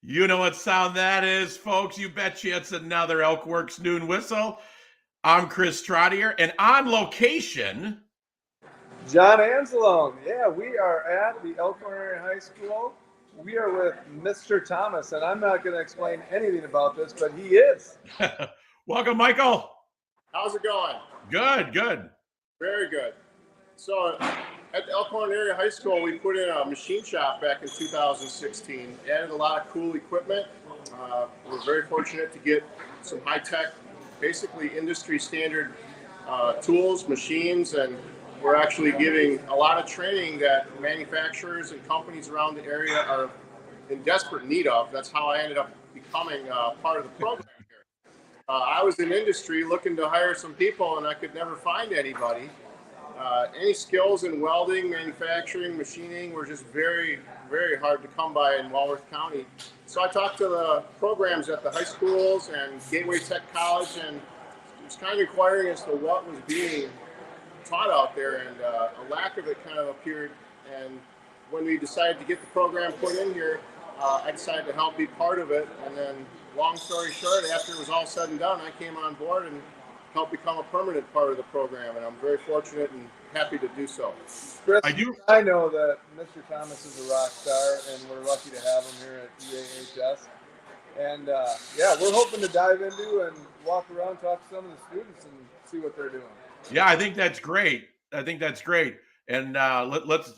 You know what sound that is, folks. You betcha it's another Elkworks Noon Whistle. I'm Chris Trottier, and on location, John Anzalone. Yeah, we are at the Elkhorn Area High School. We are with Mr. Thomas, and I'm not going to explain anything about this, but he is. welcome, Michael. How's it going? Good, good. Very good. So at the Elkhorn Area High School, we put in a machine shop back in 2016, added a lot of cool equipment. We're very fortunate to get some high-tech, basically industry standard tools, machines, and we're actually giving a lot of training that manufacturers and companies around the area are in desperate need of. That's how I ended up becoming part of the program here. I was in industry looking to hire some people, and I could never find anybody. Any skills in welding, manufacturing, machining were just very, very hard to come by in Walworth County. So I talked to the programs at the high schools and Gateway Tech College, and was kind of inquiring as to what was being taught out there, and a lack of it kind of appeared. And when we decided to get the program put in here, I decided to help be part of it. And then, long story short, after it was all said and done, I came on board and helped become a permanent part of the program, and I'm very fortunate and happy to do so. Chris, I know that Mr. Thomas is a rock star, and we're lucky to have him here at EAHS. And yeah, we're hoping to dive into and walk around, talk to some of the students, and see what they're doing. Yeah, I think that's great. And let's,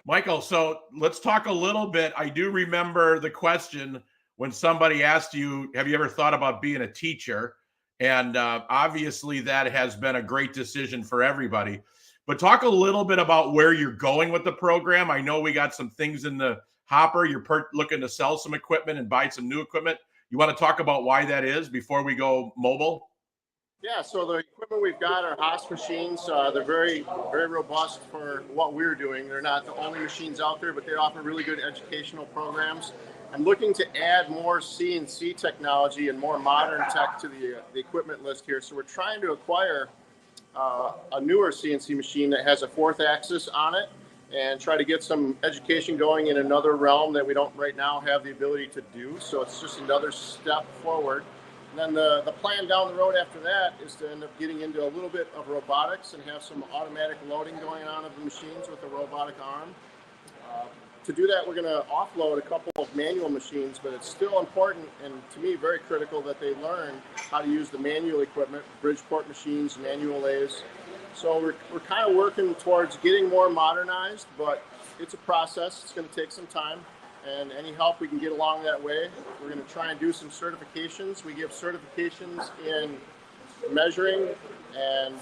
Michael, so let's talk a little bit. I do remember the question when somebody asked you, have you ever thought about being a teacher? And obviously that has been a great decision for everybody. But talk a little bit about where you're going with the program. I know we got some things in the hopper. You're looking to sell some equipment and buy some new equipment. You want to talk about why that is before we go mobile? Yeah, so the equipment we've got are Haas machines. They're very, very robust for what we're doing. They're not the only machines out there, but they offer really good educational programs. I'm looking to add more CNC technology and more modern tech to the equipment list here. So we're trying to acquire a newer CNC machine that has a fourth axis on it and try to get some education going in another realm that we don't right now have the ability to do. So it's just another step forward. And then the plan down the road after that is to end up getting into a little bit of robotics and have some automatic loading going on of the machines with a robotic arm. To do that, we're going to offload a couple of manual machines, but it's still important and to me very critical that they learn how to use the manual equipment, Bridgeport machines, manual lathes. So we're kind of working towards getting more modernized, but it's a process. It's going to take some time, and any help we can get along that way. We're going to try and do some certifications. We give certifications in measuring, and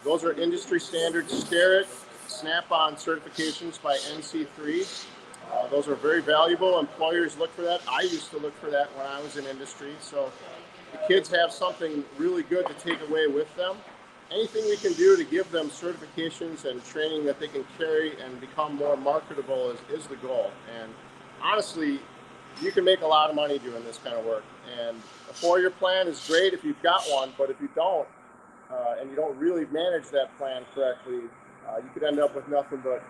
those are industry standard Starrett, Snap-on certifications by NC3. Those are very valuable. Employers look for that. I used to look for that when I was in industry. So the kids have something really good to take away with them. Anything we can do to give them certifications and training that they can carry and become more marketable is the goal. And honestly, you can make a lot of money doing this kind of work. And a 4-year plan is great if you've got one, but if you don't, and you don't really manage that plan correctly, you could end up with nothing but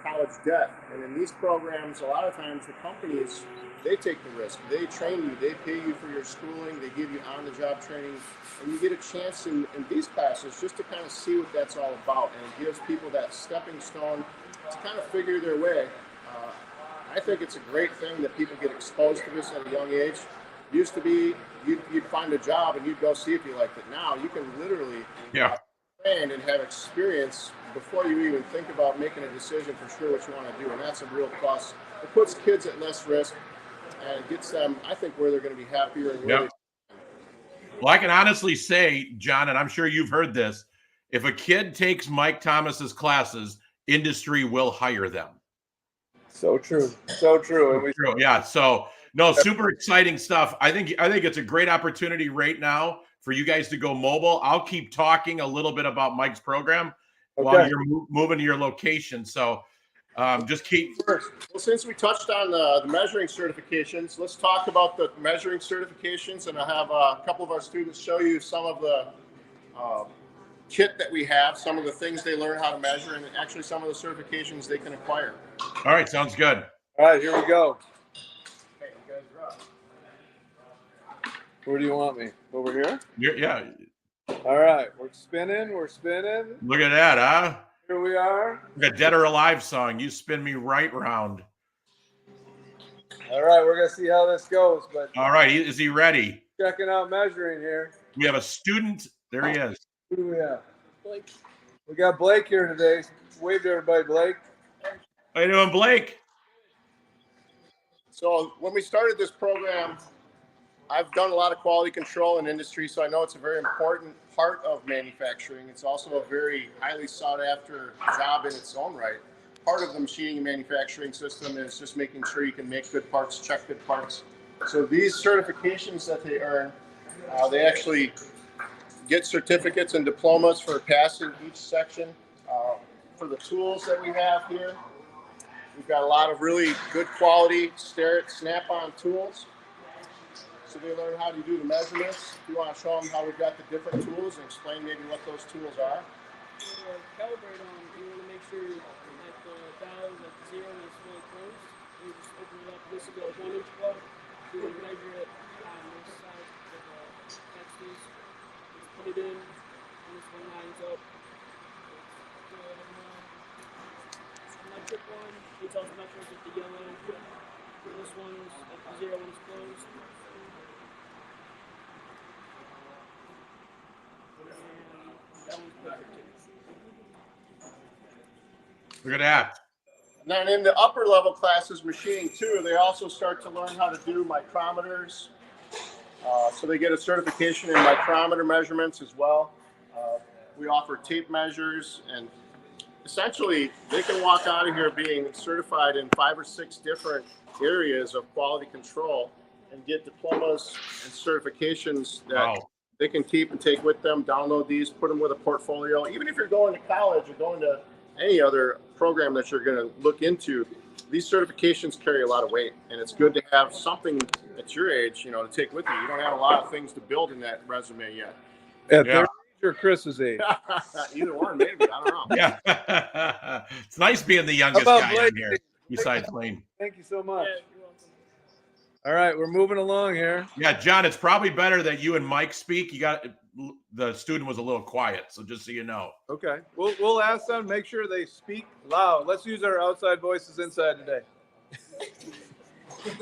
college debt. And in these programs, a lot of times the companies, they take the risk. They train you, they pay you for your schooling, they give you on-the-job training, and you get a chance in these classes just to kind of see what that's all about. And it gives people that stepping stone to kind of figure their way. I think it's a great thing that people get exposed to this at a young age. It used to be you'd find a job and you'd go see if you liked it. Now you can literally train and have experience before you even think about making a decision for sure what you want to do, and that's a real plus. It puts kids at less risk and gets them, I think, where they're going to be happier and really. Well, I can honestly say, John, and I'm sure you've heard this, if a kid takes Mike Thomas's classes, industry will hire them. So true. So true. And true. Yeah. So no, super exciting stuff. I think it's a great opportunity right now for you guys to go mobile. I'll keep talking a little bit about Mike's program while you're moving to your location. So just keep. Well, since we touched on the measuring certifications, let's talk about the measuring certifications, and I'll have a couple of our students show you some of the kit that we have, some of the things they learn how to measure, and actually some of the certifications they can acquire. All right, sounds good. All right, here we go. Okay, you guys are up. Where do you want me? Over here? Yeah. All right, we're spinning. Look at that, huh? Here we are. Like a Dead or Alive song. You spin me right round. All right, we're gonna see how this goes. But All right, is he ready? checking out measuring here. We have a student. There he is. Who do we have? Blake. We got Blake here today. Wave to everybody, Blake. How you doing, Blake? So when we started this program, I've done a lot of quality control in industry, so I know it's a very important part of manufacturing. It's also a very highly sought after job in its own right. Part of the machining and manufacturing system is just making sure you can make good parts, check good parts. So these certifications that they earn, they actually get certificates and diplomas for passing each section. For the tools that we have here, we've got a lot of really good quality snap-on tools. So they learn how to do the measurements. If you want to show them how we've got the different tools and explain maybe what those tools are. Calibrate on, you want to make sure that the valve at 0 is fully closed. You just open it up. This will be a 1-inch plug. You can measure it on this side of the axis. Just put it in, and this one lines up. It's good. This electric one, it's also measures with the yellow. This one is at the 0 when it's closed. Look at that. And then in the upper level classes, machining 2, they also start to learn how to do micrometers. So they get a certification in micrometer measurements as well. We offer tape measures, and essentially they can walk out of here being certified in 5 or 6 different areas of quality control and get diplomas and certifications that they can keep and take with them, download these, put them with a portfolio. Even if you're going to college or going to any other program that you're going to look into, these certifications carry a lot of weight, and it's good to have something at your age, to take with you. You don't have a lot of things to build in that resume yet. At their age or Chris's age? Either one, maybe. I don't know. Yeah. It's nice being the youngest How about guy Blake? in here, besides Lane. Thank you so much. Yeah, you're welcome. All right, we're moving along here. Yeah, John, it's probably better that you and Mike speak. The student was a little quiet, so just so you know. Okay, we'll ask them. Make sure they speak loud. Let's use our outside voices inside today.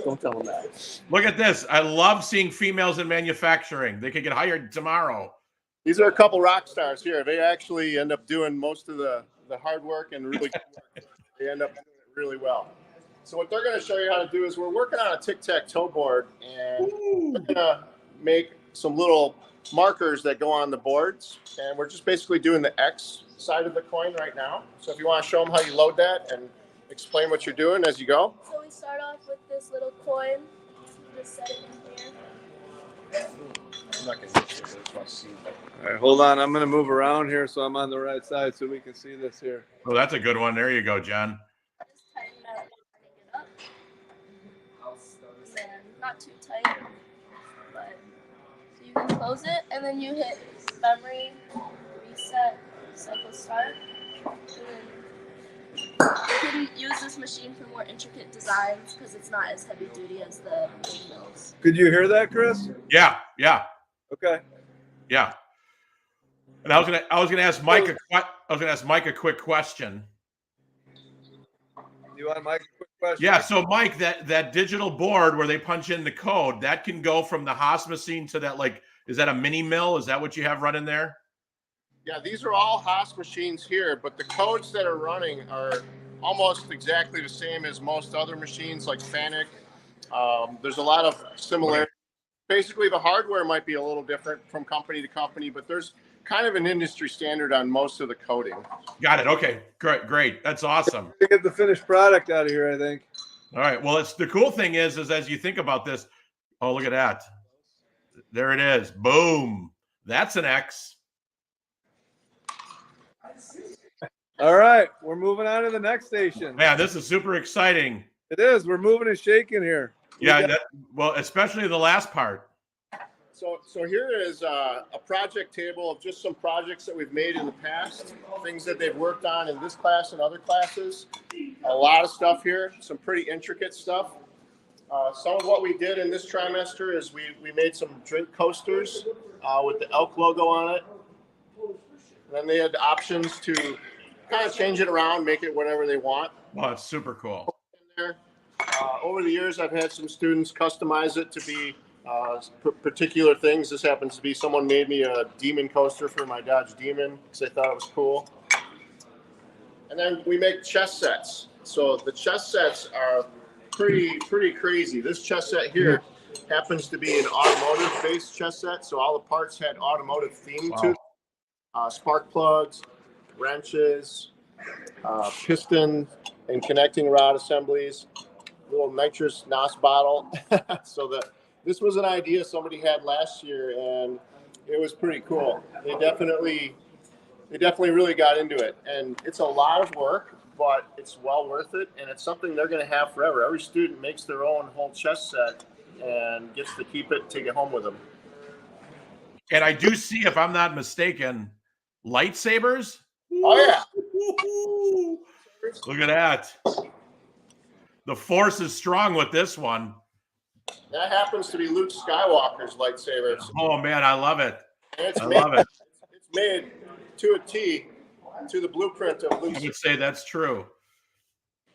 Don't tell them that. Look at this. I love seeing females in manufacturing. They could get hired tomorrow. These are a couple rock stars here. They actually end up doing most of the hard work and really good work. They end up doing it really well. So what they're going to show you how to do is we're working on a tic-tac-toe board, and we're going to make some little markers that go on the boards, and we're just basically doing the X side of the coin right now. So if you want to show them how you load that and explain what you're doing as you go. So we start off with this little coin. Just set it in here. I'm not going to get you, I just want to see that. All right, hold on. I'm going to move around here so I'm on the right side so we can see this here. Oh, that's a good one. There you go, John. Just tighten it up, and then not too tight, but so you can close it, and then you hit memory, reset, cycle start, and then you can use this machine for more intricate designs because it's not as heavy duty as the big mills. Could you hear that, Chris? Yeah. Okay. Yeah. And I was gonna ask Mike a quick question. You want Mike a quick question? Yeah. So Mike, that digital board where they punch in the code, that can go from the Haas machine to that, is that a mini mill? Is that what you have running there? Yeah, these are all Haas machines here, but the codes that are running are almost exactly the same as most other machines like Fanuc. There's a lot of similarities. Basically, the hardware might be a little different from company to company, but there's kind of an industry standard on most of the coding. Got it. Okay. Great. That's awesome. To get the finished product out of here, I think. All right. Well, the cool thing is as you think about this, oh, look at that. There it is. Boom. That's an X. All right, we're moving on to the next station. Yeah, this is super exciting. It is. We're moving and shaking here. Yeah, well, especially the last part. So here is a project table of just some projects that we've made in the past, things that they've worked on in this class and other classes. A lot of stuff here, some pretty intricate stuff. Some of what we did in this trimester is we made some drink coasters with the elk logo on it. And then they had options to kind of change it around, make it whatever they want. Well, it's super cool. Over the years, I've had some students customize it to be particular things. This happens to be someone made me a demon coaster for my Dodge Demon because they thought it was cool. And then we make chess sets. So the chess sets are pretty crazy. This chess set here happens to be an automotive-based chess set. So all the parts had automotive theme to them. Spark plugs, wrenches, piston and connecting rod assemblies, little nitrous NOS bottle. So this was an idea somebody had last year, and it was pretty cool. They definitely really got into it, and it's a lot of work, but it's well worth it, and it's something they're going to have forever. Every student makes their own whole chess set and gets to keep it, take it home with them. And I do see, if I'm not mistaken, lightsabers. Oh yeah. Look at that. The force is strong with this one. That happens to be Luke Skywalker's lightsabers. Oh man, I love it. And love it. It's made to a T, to the blueprint of Luke's. I would say that's true.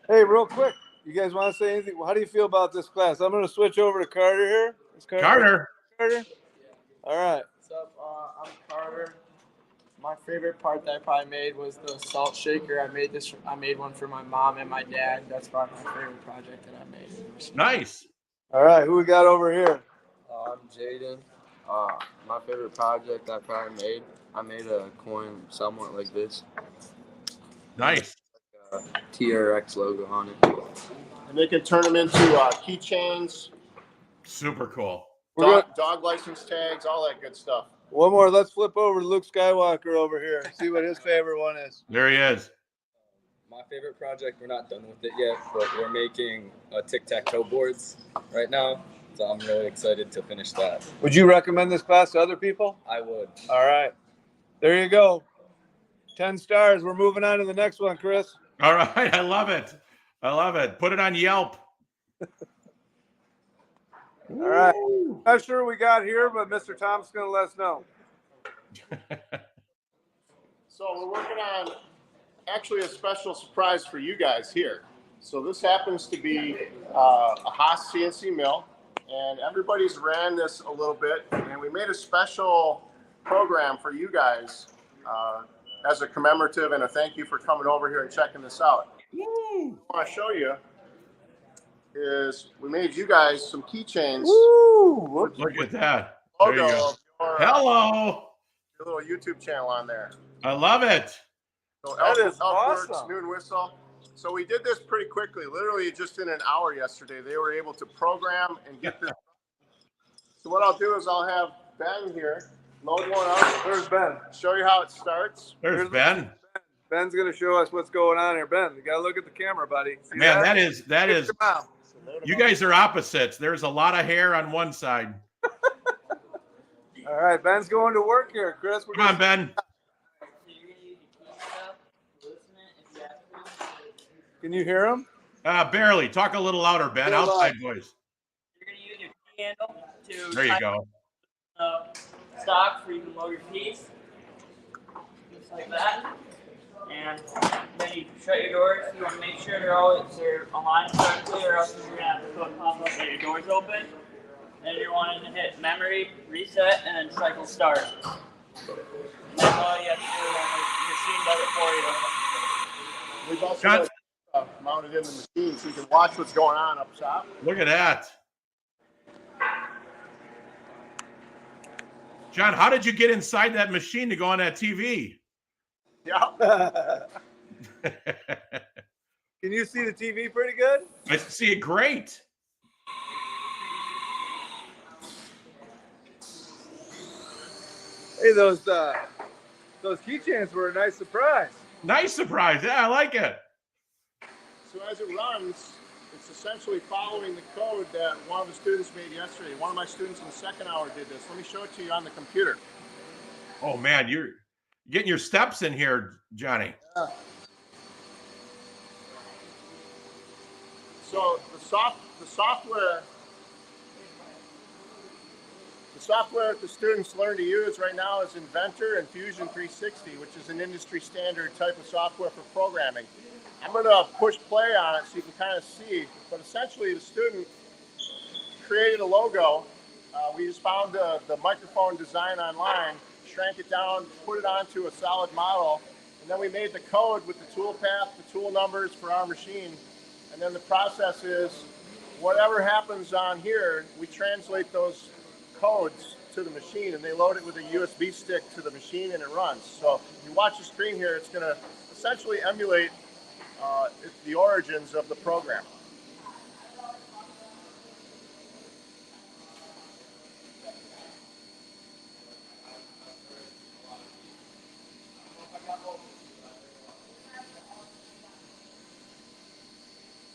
Hey, real quick, you guys want to say anything? How do you feel about this class? I'm going to switch over to Carter here. Carter. All right. What's up? I'm Carter. My favorite part that I probably made was the salt shaker. I made one for my mom and my dad. That's probably my favorite project that I made. Nice. All right. Who we got over here? I'm Jaden. My favorite project I probably made, I made a coin somewhat like this. Nice. TRX logo on it. And they can turn them into keychains, Super cool. dog license tags, all that good stuff. One more. Let's flip over to Luke Skywalker over here. See what his favorite one is. There he is. My favorite project, we're not done with it yet, but we're making tic-tac-toe boards right now. So I'm really excited to finish that. Would you recommend this class to other people? I would. All right. There you go. 10 stars. We're moving on to the next one, Chris. All right. I love it. I love it. Put it on Yelp. All right. Not sure we got here, but Mr. Tom's going to let us know. So we're working on actually a special surprise for you guys here. So this happens to be a Haas CNC mill, and everybody's ran this a little bit, and we made a special program for you guys as a commemorative and a thank you for coming over here and checking this out. What I want to show you is we made you guys some keychains. Woo! Look at that. There you Logo go. of your, Hello. your little YouTube channel on there. I love it. So That is Elkworks, awesome. Noon Whistle. So we did this pretty quickly, literally just in an hour yesterday. They were able to program and get this. So what I'll do is I'll have Ben here load one up. There's Ben. Show you how it starts. There's Ben. Ben's going to show us what's going on here. Ben, you got to look at the camera, buddy. See Man, that? that is. Come on. You guys are opposites. There's a lot of hair on one side. All right, Ben's going to work here, Chris. Come on, Ben. Can you hear him? Barely. Talk a little louder, Ben. Outside voice. You're going to use your key handle to There you go. stock where you can load your keys. Just like that. And then you shut your doors. You want to make sure they're aligned correctly, or else you're going to have to put pop up that your door's open. Then you're wanting to hit memory, reset, and then cycle start. And that's all you have to do, and the machine does it for you. We've also John, got mounted in the machine so you can watch what's going on up top. look at that. John, how did you get inside that machine to go on that TV? Yeah. Can you see the TV pretty good? I see it great. Hey, those keychains were a nice surprise. Nice surprise. Yeah, I like it. So as it runs, it's essentially following the code that one of the students made yesterday. One of my students in the second hour did this. Let me show it to you on the computer. Oh man, you're getting your steps in here, Johnny. So the the software that the students learn to use right now is Inventor and Fusion 360, which is an industry standard type of software for programming. I'm going to push play on it so you can kind of see, but essentially the student created a logo. We just found the microphone design online, shrank it down, put it onto a solid model, and then we made the code with the tool path, the tool numbers for our machine, and then the process is whatever happens on here, we translate those codes to the machine, and they load it with a USB stick to the machine, and it runs. So if you watch the screen here, it's going to essentially emulate the origins of the program.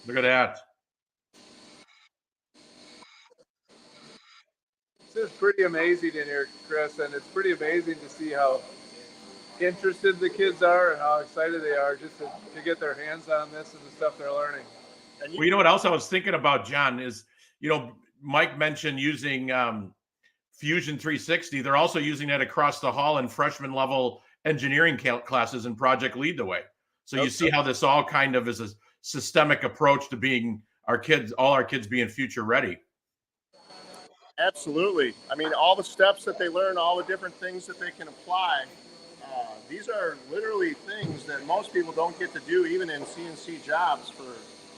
Look at that. This is pretty amazing in here, Chris, and it's pretty amazing to see how interested the kids are and how excited they are just to get their hands on this and the stuff they're learning. Well, you know what else I was thinking about, John, is, Mike mentioned using Fusion 360. They're also using that across the hall in freshman level engineering classes and Project Lead the Way. So you see how this all kind of is a systemic approach to being all our kids being future ready. Absolutely. I mean, all the steps that they learn, all the different things that they can apply, these are literally things that most people don't get to do even in CNC jobs for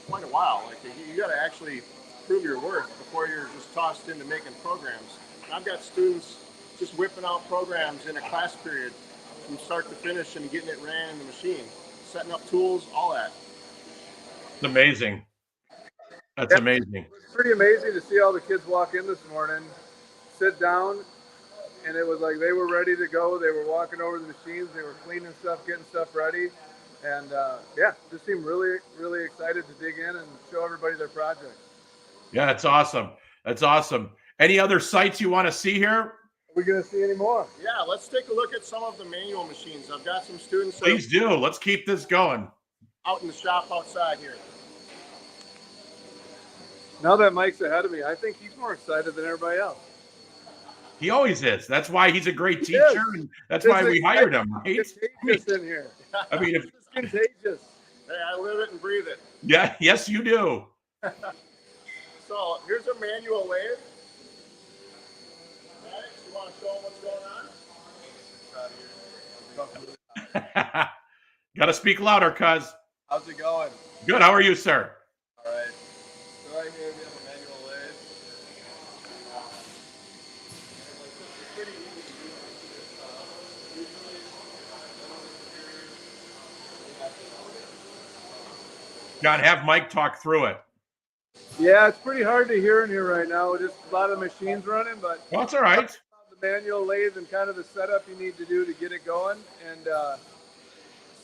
quite a while. Like, you got to actually prove your worth before you're just tossed into making programs. And I've got students just whipping out programs in a class period from start to finish and getting it ran in the machine, setting up tools, all that. It's amazing. That's amazing. It's pretty amazing to see all the kids walk in this morning, sit down, and it was like they were ready to go. They were walking over the machines. They were cleaning stuff, getting stuff ready. And just seemed really, really excited to dig in and show everybody their project. Yeah, that's awesome. That's awesome. Any other sites you want to see here? Are we going to see any more? Yeah, let's take a look at some of the manual machines. I've got some students. Please do. Let's keep this going. Out in the shop outside here. Now that Mike's ahead of me, I think he's more excited than everybody else. He always is. That's why he's a great teacher, and that's why we hired him, right? Contagious in here. I mean, it's contagious. Hey, I live it and breathe it. Yeah, yes, you do. So here's a manual lathe. Maddox, you want to show them what's going on? Got to speak louder, cuz. How's it going? Good. How are you, sir? All right. So right here we have a manual lathe. It's pretty easy to do. John, have Mike talk through it. Yeah, it's pretty hard to hear in here right now. Just a lot of machines running, but Well, that's all right. the manual lathe and kind of the setup you need to do to get it going, and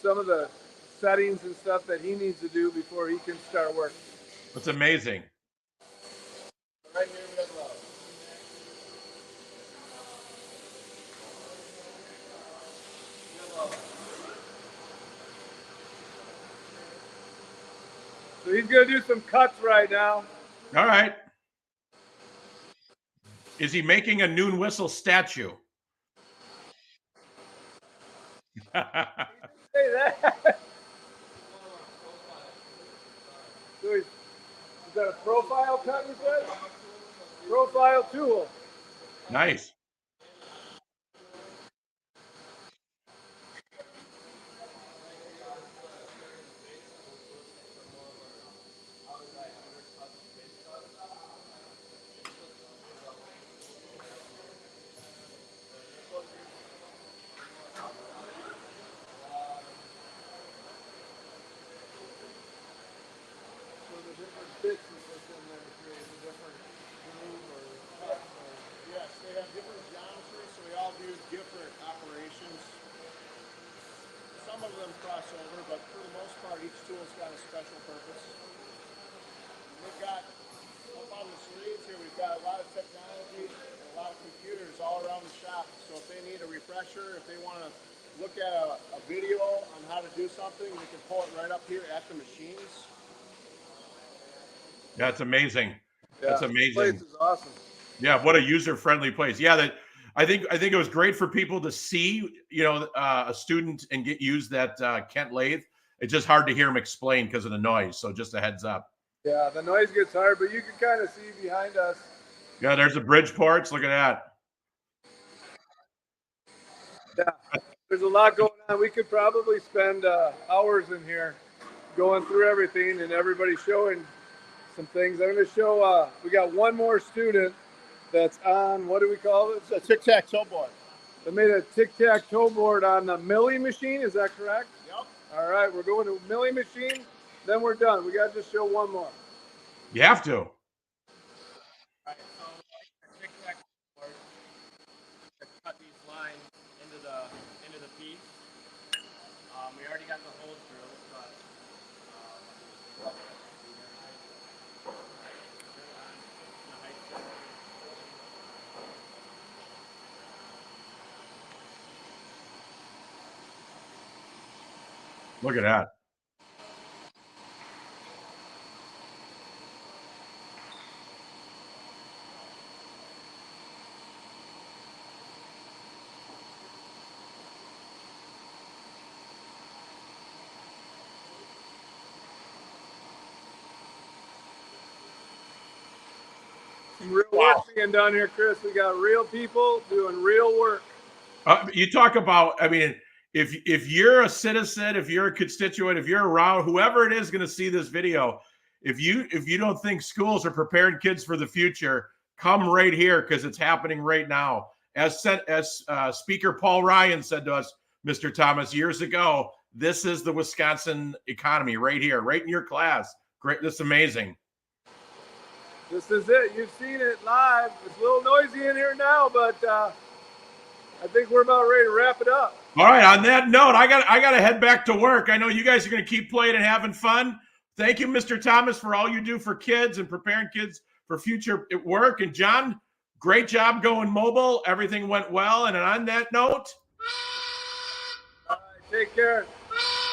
some of the settings and stuff that he needs to do before he can start working. That's amazing. Right here we have So he's going to do some cuts right now. All right. Is he making a noon whistle statue? Say that. So is that a profile cut, you said? Profile tool. Nice. Yes, they have different geometries, so we all do different operations. Some of them cross over, but for the most part, each tool's got a special purpose. We've got, up on the screens here, we've got a lot of technology and a lot of computers all around the shop. So if they need a refresher, if they want to look at a video on how to do something, they can pull it right up here at the machines. That's amazing. Yeah, That's this amazing. place is awesome. Yeah, what a user-friendly place. Yeah, that I think it was great for people to see, a student and use that Kent lathe. It's just hard to hear him explain because of the noise. So just a heads up. Yeah, the noise gets hard, but you can kind of see behind us. Yeah, there's the bridge ports. Look at that. Yeah, there's a lot going on. We could probably spend hours in here going through everything and everybody showing some things. I'm going to show, we got one more student that's on, what do we call this? It's a tic-tac-toe board. They made a tic-tac-toe board on the milling machine. Is that correct? Yep. All right, we're going to milling machine. Then we're done. We got to just show one more. You have to. All right, so tic-tac board to cut these lines into the piece. We already got the holes drilled, but Look at that. Some real work being done here, Chris. We got real people doing real work. You talk about, I mean, if you're a citizen, if you're a constituent, if you're around, whoever it is going to see this video, if you don't think schools are preparing kids for the future, come right here because it's happening right now. As Speaker Paul Ryan said to us, Mr. Thomas, years ago, this is the Wisconsin economy right here, right in your class. Great, that's amazing. This is it. You've seen it live. It's a little noisy in here now, but I think we're about ready to wrap it up. All right. On that note, I got to head back to work. I know you guys are going to keep playing and having fun. Thank you, Mr. Thomas, for all you do for kids and preparing kids for future work. And John, great job going mobile. Everything went well. And on that note, All right, take care.